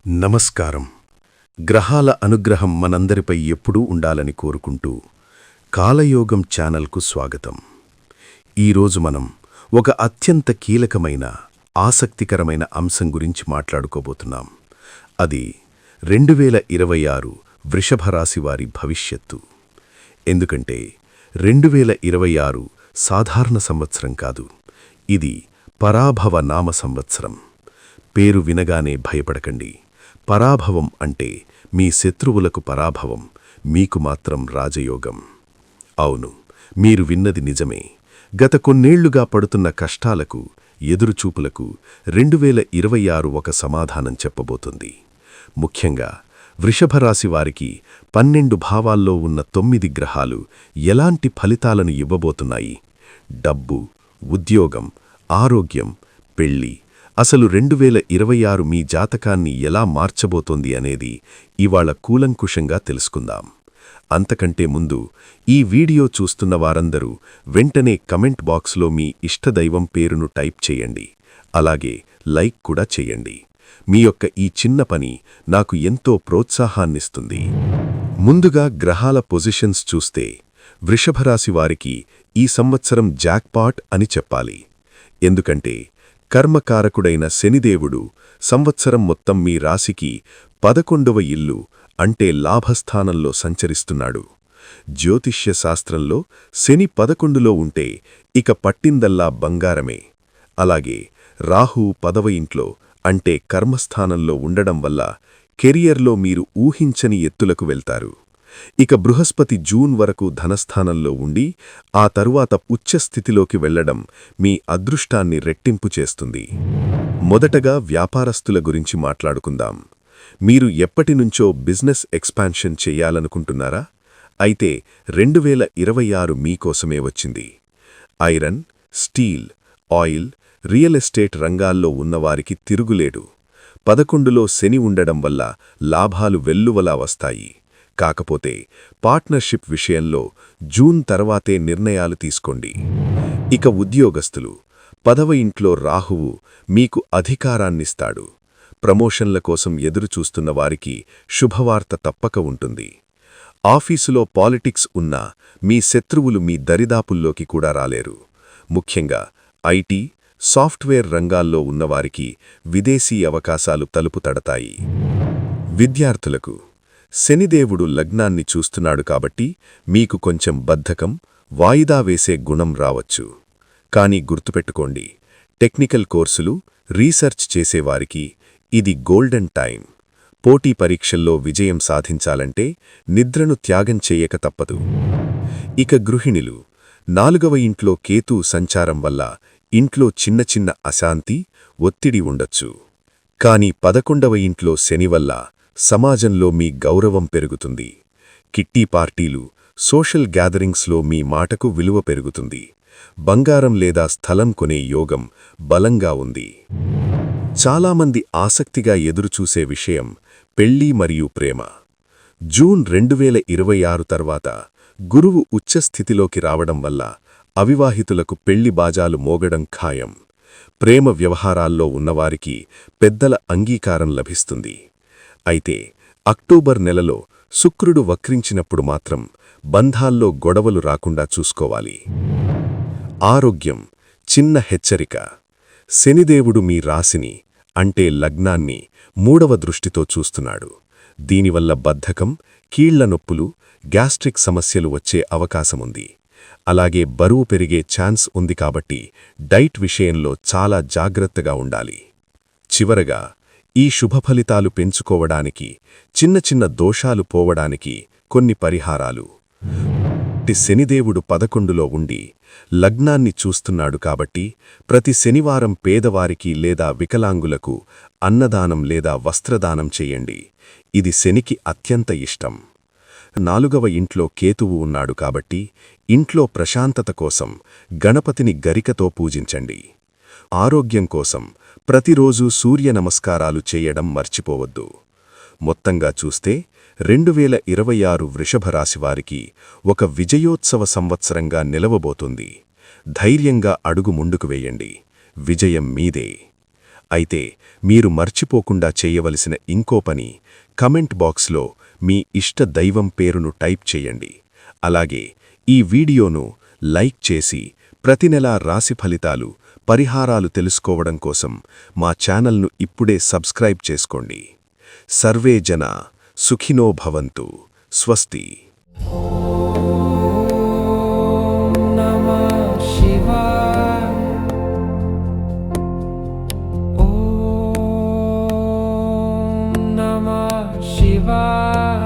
నమస్కారం. గ్రహాల అనుగ్రహం మనందరిపై ఎప్పుడూ ఉండాలని కోరుకుంటూ కాలయోగం ఛానల్కు స్వాగతం. ఈరోజు మనం ఒక అత్యంత కీలకమైన ఆసక్తికరమైన అంశం గురించి మాట్లాడుకోబోతున్నాం. అది 2026 వృషభ రాశి వారి భవిష్యత్తు. ఎందుకంటే 2026 సాధారణ సంవత్సరం కాదు, ఇది పరాభవ నామ సంవత్సరం. పేరు వినగానే భయపడకండి. పరాభవం అంటే మీ శత్రువులకు పరాభవం, మీకు మాత్రం రాజయోగం. అవును, మీరు విన్నది నిజమే. గత కొన్నేళ్లుగా పడుతున్న కష్టాలకు, ఎదురుచూపులకు 2026 ఒక సమాధానం చెప్పబోతుంది. ముఖ్యంగా వృషభరాశి వారికి 12 భావాల్లో ఉన్న 9 గ్రహాలు ఎలాంటి ఫలితాలను ఇవ్వబోతున్నాయి? డబ్బు, ఉద్యోగం, ఆరోగ్యం, పెళ్లి, అసలు 2026 మీ జాతకాన్ని ఎలా మార్చబోతోంది అనేది ఇవాళ కూలంకుషంగా తెలుసుకుందాం. అంతకంటే ముందు ఈ వీడియో చూస్తున్న వారందరూ వెంటనే కమెంట్ బాక్స్లో మీ ఇష్టదైవం పేరును టైప్ చేయండి. అలాగే లైక్ కూడా చేయండి. మీ యొక్క ఈ చిన్న పని నాకు ఎంతో ప్రోత్సాహాన్నిస్తుంది. ముందుగా గ్రహాల పొజిషన్స్ చూస్తే వృషభరాశి వారికి ఈ సంవత్సరం జాక్పాట్ అని చెప్పాలి. ఎందుకంటే కర్మకారకుడైన శనిదేవుడు సంవత్సరం మొత్తం మీ రాశికి 11వ ఇల్లు అంటే లాభస్థానంలో సంచరిస్తున్నాడు. జ్యోతిష్య శాస్త్రంలో శని 11లో ఉంటే ఇక పట్టిందల్లా బంగారమే. అలాగే రాహు 10వ ఇంట్లో అంటే కర్మస్థానంలో ఉండడం వల్ల కెరియర్లో మీరు ఊహించని ఎత్తులకు వెళ్తారు. ఇక బృహస్పతి జూన్ వరకు ధనస్థానంలో ఉండి ఆ తరువాత ఉచ్చస్థితిలోకి వెళ్లడం మీ అదృష్టాన్ని రెట్టింపు చేస్తుంది. మొదటగా వ్యాపారస్తుల గురించి మాట్లాడుకుందాం. మీరు ఎప్పటినుంచో బిజినెస్ ఎక్స్పాన్షన్ చెయ్యాలనుకుంటున్నారా? అయితే 2026 మీకోసమే వచ్చింది. Iron, steel, oil, real estate రంగాల్లో ఉన్నవారికి తిరుగులేడు. 11లో శని ఉండడం వల్ల లాభాలు వెల్లువలా వస్తాయి. కాకపోతే పార్ట్నర్షిప్ విషయంలో జూన్ తర్వాతే నిర్ణయాలు తీసుకోండి. ఇక ఉద్యోగస్తులు, 10వ ఇంట్లో రాహువు మీకు అధికారాన్నిస్తాడు. ప్రమోషన్ల కోసం ఎదురుచూస్తున్న వారికి శుభవార్త తప్పక ఉంటుంది. ఆఫీసులో పాలిటిక్స్ ఉన్నా మీ శత్రువులు మీ దరిదాపుల్లోకి కూడా రాలేరు. ముఖ్యంగా ఐటీ, సాఫ్ట్వేర్ రంగాల్లో ఉన్నవారికి విదేశీ అవకాశాలు తలుపు తడతాయి. విద్యార్థులకు శనిదేవుడు లగ్నాన్ని చూస్తున్నాడు కాబట్టి మీకు కొంచెం బద్ధకం, వాయిదా వేసే గుణం రావచ్చు. కానీ గుర్తుపెట్టుకోండి, టెక్నికల్ కోర్సులు, రీసెర్చ్ చేసేవారికి ఇది గోల్డెన్ టైం. పోటీ పరీక్షల్లో విజయం సాధించాలంటే నిద్రను త్యాగం చేయక తప్పదు. ఇక గృహిణులు, 4వ ఇంట్లో కేతు సంచారం వల్ల ఇంట్లో చిన్న చిన్న అశాంతి, ఒత్తిడి ఉండొచ్చు. కానీ 11వ ఇంట్లో శని వల్ల సమాజంలో మీ గౌరవం పెరుగుతుంది. కిట్టి పార్టీలు, సోషల్ గ్యాదరింగ్స్లో మీ మాటకు విలువ పెరుగుతుంది. బంగారం లేదా స్థలం కొనే యోగం బలంగా ఉంది. చాలామంది ఆసక్తిగా ఎదురుచూసే విషయం పెళ్లి మరియు ప్రేమ. జూన్ 2026 తర్వాత గురువు ఉచ్చస్థితిలోకి రావడం వల్ల అవివాహితులకు పెళ్లి బాజాలు మోగడం ఖాయం. ప్రేమ వ్యవహారాల్లో ఉన్నవారికి పెద్దల అంగీకారం లభిస్తుంది. అయితే అక్టోబర్ నెలలో శుక్రుడు వక్రించినప్పుడు మాత్రం బంధాల్లో గొడవలు రాకుండా చూసుకోవాలి. ఆరోగ్యం, చిన్న హెచ్చరిక. శనిదేవుడు మీ రాశిని అంటే లగ్నాన్ని 3వ దృష్టితో చూస్తున్నాడు. దీనివల్ల బద్ధకం, కీళ్ల నొప్పులు, గ్యాస్ట్రిక్ సమస్యలు వచ్చే అవకాశముంది. అలాగే బరువు పెరిగే ఛాన్స్ ఉంది కాబట్టి డైట్ విషయంలో చాలా జాగ్రత్తగా ఉండాలి. చివరగా ఈ శుభఫలితాలు పెంచుకోవడానికి, చిన్న చిన్న దోషాలు పోవడానికి కొన్ని పరిహారాలు. శనిదేవుడు 11లో ఉండి లగ్నాన్ని చూస్తున్నాడు కాబట్టి ప్రతి శనివారం పేదవారికి లేదా వికలాంగులకు అన్నదానం లేదా వస్త్రదానం చేయండి. ఇది శనికి అత్యంత ఇష్టం. 4వ ఇంట్లో కేతువు ఉన్నాడు కాబట్టి ఇంట్లో ప్రశాంతత కోసం గణపతిని గరికతో పూజించండి. ఆరోగ్యం కోసం ప్రతిరోజూ సూర్య నమస్కారాలు చేయడం మర్చిపోవద్దు. మొత్తంగా చూస్తే 2026 వృషభరాశివారికి ఒక విజయోత్సవ సంవత్సరంగా నిలవబోతుంది. ధైర్యంగా అడుగు ముందుకు వేయండి. విజయం మీదే. అయితే మీరు మర్చిపోకుండా చేయవలసిన ఇంకో పని, కమెంట్ బాక్స్లో మీ ఇష్ట దైవం పేరును టైప్ చేయండి. అలాగే ఈ వీడియోను లైక్ చేసి ప్రతి నెలా రాశి ఫలితాలు, పరిహారాలు తెలుసుకోవడం కోసం మా ఛానల్ను ఇప్పుడే సబ్స్క్రైబ్ చేసుకోండి. సర్వే జనా సుఖినో భవంతు. స్వస్తి. Shiva